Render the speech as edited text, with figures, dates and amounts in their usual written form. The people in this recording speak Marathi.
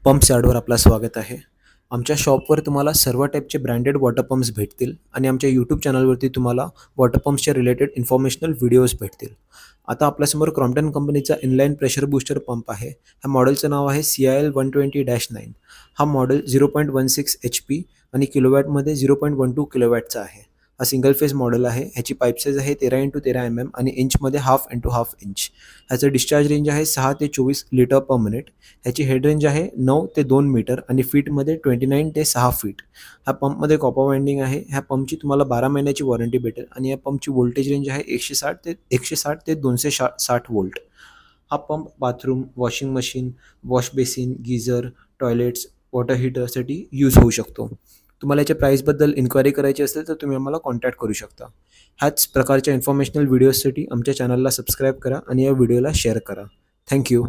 पंप्स यार्डवर आपलं स्वागत आहे. आमच्या शॉपवर तुम्हाला सर्व टाईपचे ब्रँडेड वॉटर पंप्स भेटतील आणि आमच्या यूट्यूब चॅनलवरती तुम्हाला वॉटर पंप्सच्या रिलेटेड इन्फॉर्मेशनल व्हिडिओज भेटतील. आता आपल्यासमोर क्रॉम्प्टन कंपनीचा इनलाईन प्रेशर बूस्टर पंप आहे. ह्या मॉडेलचं नाव आहे CIL 120-9. हा मॉडेल 0.16 HP आणि किलोवॅटमध्ये 0.12 किलोवॅटचा आहे. हा सिंगल फेज मॉडेल आहे. ह्याची पाईप साईज आहे 13x13 mm आणि इंचमध्ये 1/2 x 1/2 इंच. ह्याचं डिस्चार्ज रेंज आहे 6 ते 24 लिटर पर मिनिट. ह्याची हेड रेंज आहे 9 ते 2 मीटर आणि फीटमध्ये 29 ते 6 फीट. ह्या पंपमध्ये कॉपर वाइंडिंग आहे. ह्या पंपची तुम्हाला 12 महिन्याची वॉरंटी भेटेल आणि या पंपची व्होल्टेज रेंज आहे 160 ते 260 वोल्ट. हा pump bathroom, washing machine, wash basin, geyser, toilets, water हीटरसाठी यूज होऊ शकतो. तुम्हाला याच्या प्राईसबद्दल इन्क्वायरी करायची असेल तर तुम्ही आम्हाला कॉन्टॅक्ट करू शकता. ह्याच प्रकारच्या इन्फॉर्मेशनल व्हिडिओजसाठी आमच्या चॅनलला सबस्क्राईब करा आणि या व्हिडिओला शेअर करा. Thank you.